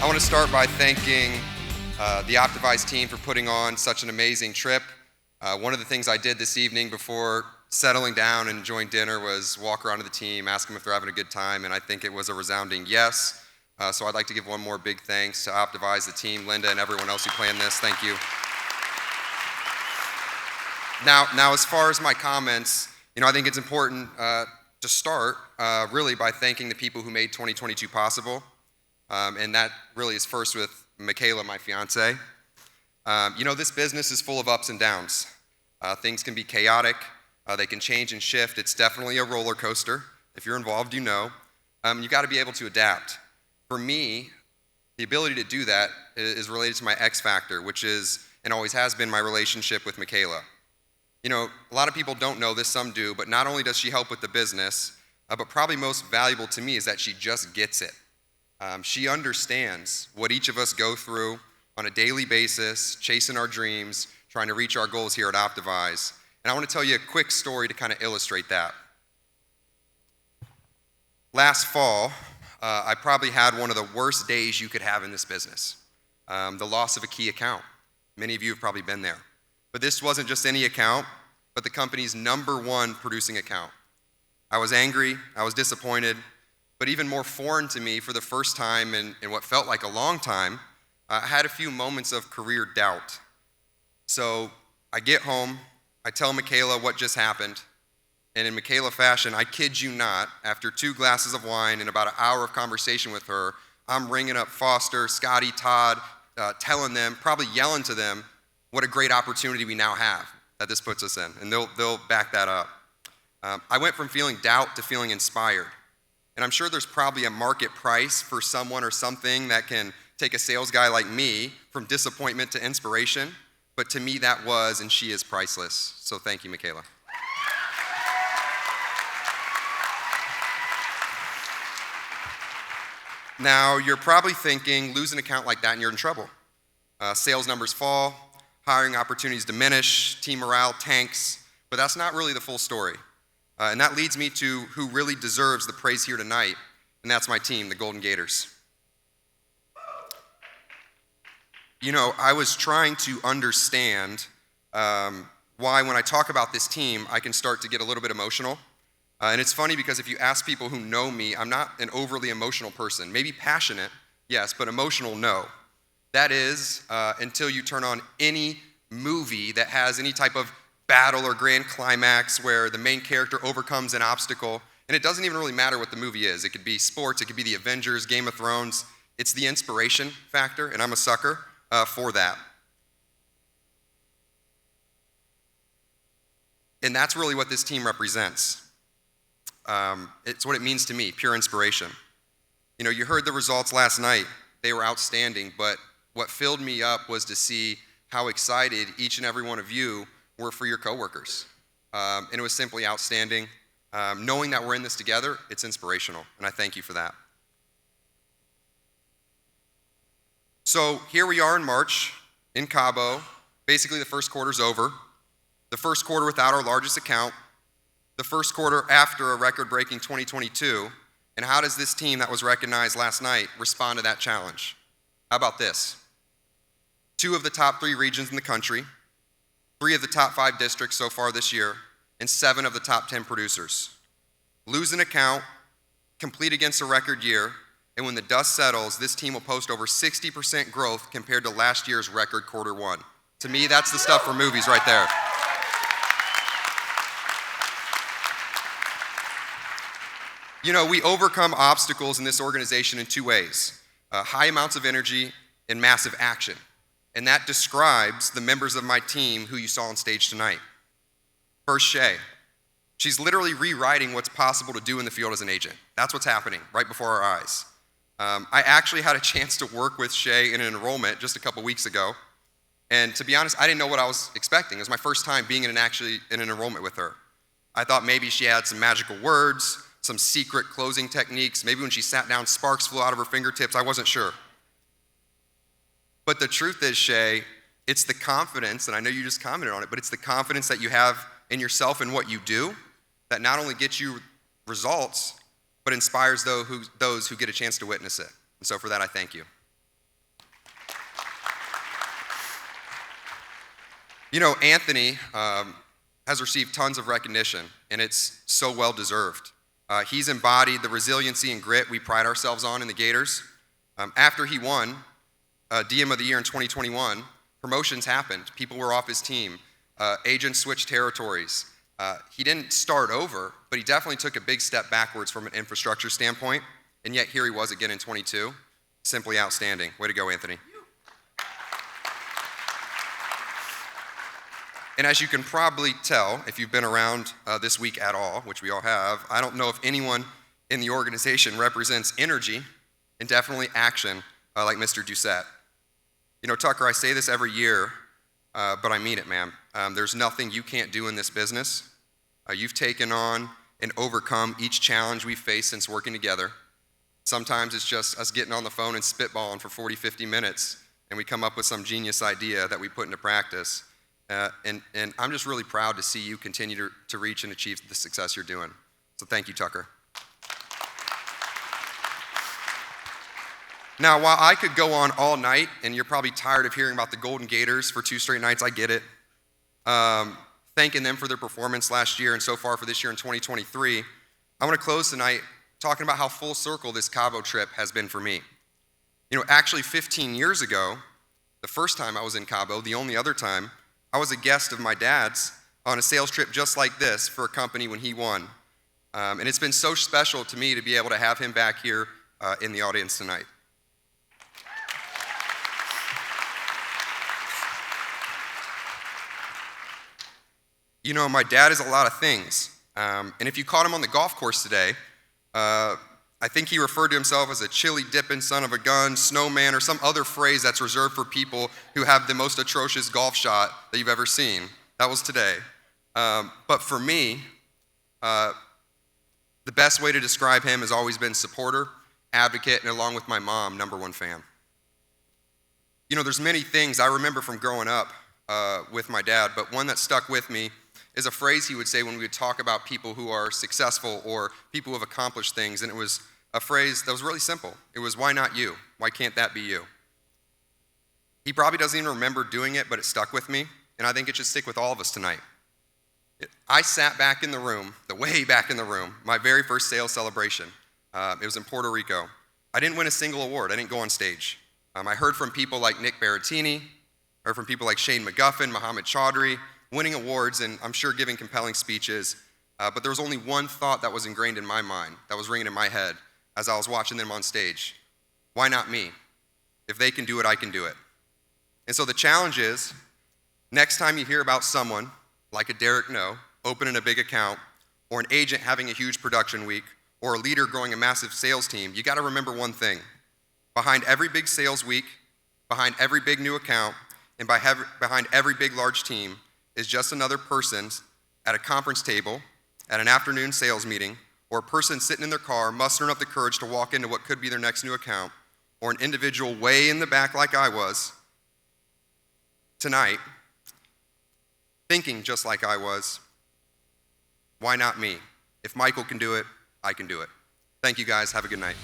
I want to start by thanking the Optavise team for putting on such an amazing trip. One of the things I did this evening before settling down and enjoying dinner was walk around to the team, ask them if they're having a good time, and I think it was a resounding yes. So I'd like to give one more big thanks to Optavise, the team, Linda, and everyone else who planned this. Thank you. Now, as far as my comments, I think it's important to start really by thanking the people who made 2022 possible. And that really is first with Michaela, my fiance. This business is full of ups and downs. Things can be chaotic. They can change and shift. It's definitely a roller coaster. If you're involved, you know. You got to be able to adapt. For me, the ability to do that is related to my X factor, which is and always has been my relationship with Michaela. A lot of people don't know this, some do, but not only does she help with the business, but probably most valuable to me is that she just gets it. She understands what each of us go through on a daily basis, chasing our dreams, trying to reach our goals here at Optavise. And I want to tell you a quick story to kind of illustrate that. Last fall, I probably had one of the worst days you could have in this business. The loss of a key account. Many of you have probably been there. But this wasn't just any account, but the company's #1 producing account. I was angry, I was disappointed, but even more foreign to me for the first time in what felt like a long time, I had a few moments of career doubt. So I get home, I tell Michaela what just happened, and in Michaela fashion, I kid you not, after 2 glasses of wine and about an hour of conversation with her, I'm ringing up Foster, Scotty, Todd, telling them, probably yelling to them, what a great opportunity we now have that this puts us in, and they'll back that up. I went from feeling doubt to feeling inspired. And I'm sure there's probably a market price for someone or something that can take a sales guy like me from disappointment to inspiration. But to me, that was and she is priceless. So thank you, Michaela. Now, you're probably thinking, lose an account like that and you're in trouble. Sales numbers fall, hiring opportunities diminish, team morale tanks. But that's not really the full story. And that leads me to who really deserves the praise here tonight, and that's my team, the Golden Gators. I was trying to understand why when I talk about this team, I can start to get a little bit emotional. And it's funny because if you ask people who know me, I'm not an overly emotional person. Maybe passionate, yes, but emotional, no. That is, until you turn on any movie that has any type of battle or grand climax where the main character overcomes an obstacle, and it doesn't even really matter what the movie is. It could be sports, it could be the Avengers, Game of Thrones. It's the inspiration factor, and I'm a sucker for that. And that's really what this team represents. It's what it means to me, pure inspiration. You heard the results last night. They were outstanding, but what filled me up was to see how excited each and every one of you were for your coworkers. And it was simply outstanding. Knowing that we're in this together, it's inspirational, and I thank you for that. So here we are in March, in Cabo. Basically, the first quarter's over. The first quarter without our largest account. The first quarter after a record-breaking 2022. And how does this team that was recognized last night respond to that challenge? How about this? 2 of the top 3 regions in the country, 3 of the top 5 districts so far this year, and 7 of the top 10 producers. Lose an account, complete against a record year, and when the dust settles, this team will post over 60% growth compared to last year's record Q1. To me, that's the stuff for movies right there. We overcome obstacles in this organization in 2 ways. High amounts of energy and massive action. And that describes the members of my team who you saw on stage tonight. First, Shay. She's literally rewriting what's possible to do in the field as an agent. That's what's happening right before our eyes. I actually had a chance to work with Shay in an enrollment just a couple weeks ago. And to be honest, I didn't know what I was expecting. It was my first time being in an enrollment with her. I thought maybe she had some magical words, some secret closing techniques. Maybe when she sat down, sparks flew out of her fingertips. I wasn't sure. But the truth is, Shay, it's the confidence, and I know you just commented on it, but it's the confidence that you have in yourself and what you do that not only gets you results, but inspires those who get a chance to witness it. And so for that, I thank you. You know, Anthony has received tons of recognition, and it's so well deserved. He's embodied the resiliency and grit we pride ourselves on in the Gators. After he won DM of the Year in 2021, promotions happened. People were off his team. Agents switched territories. He didn't start over, but he definitely took a big step backwards from an infrastructure standpoint, and yet here he was again in 22. Simply outstanding. Way to go, Anthony. And as you can probably tell, if you've been around this week at all, which we all have, I don't know if anyone in the organization represents energy and definitely action like Mr. Doucette. You know, Tucker, I say this every year, but I mean it, man. There's nothing you can't do in this business. You've taken on and overcome each challenge we've faced since working together. Sometimes it's just us getting on the phone and spitballing for 40, 50 minutes, and we come up with some genius idea that we put into practice. And I'm just really proud to see you continue to reach and achieve the success you're doing. So thank you, Tucker. Now, while I could go on all night, and you're probably tired of hearing about the Golden Gators for 2 straight nights, I get it. Thanking them for their performance last year and so far for this year in 2023, I want to close tonight talking about how full circle this Cabo trip has been for me. You know, actually 15 years ago, the first time I was in Cabo, the only other time, I was a guest of my dad's on a sales trip just like this for a company when he won. And it's been so special to me to be able to have him back here in the audience tonight. You know, my dad is a lot of things. And if you caught him on the golf course today, I think he referred to himself as a chili dipping son of a gun, snowman, or some other phrase that's reserved for people who have the most atrocious golf shot that you've ever seen. That was today. But for me, the best way to describe him has always been supporter, advocate, and along with my mom, #1 fan. You know, there's many things I remember from growing up with my dad, but one that stuck with me is a phrase he would say when we would talk about people who are successful or people who have accomplished things, and it was a phrase that was really simple. It was, "Why not you? Why can't that be you?" He probably doesn't even remember doing it, but it stuck with me, and I think it should stick with all of us tonight. I sat back in the room, the way back in the room, my very first sales celebration. It was in Puerto Rico. I didn't win a single award. I didn't go on stage. I heard from people like Nick Berrettini, heard from people like Shane McGuffin, Mohammed Chaudhry, winning awards and I'm sure giving compelling speeches, but there was only one thought that was ingrained in my mind, that was ringing in my head as I was watching them on stage. Why not me? If they can do it, I can do it. And so the challenge is, next time you hear about someone like a Derek No opening a big account, or an agent having a huge production week, or a leader growing a massive sales team, you got to remember one thing. Behind every big sales week, behind every big new account, and behind every big large team is just another person at a conference table, at an afternoon sales meeting, or a person sitting in their car mustering up the courage to walk into what could be their next new account, or an individual way in the back like I was tonight, thinking just like I was, why not me? If Michael can do it, I can do it. Thank you guys, have a good night.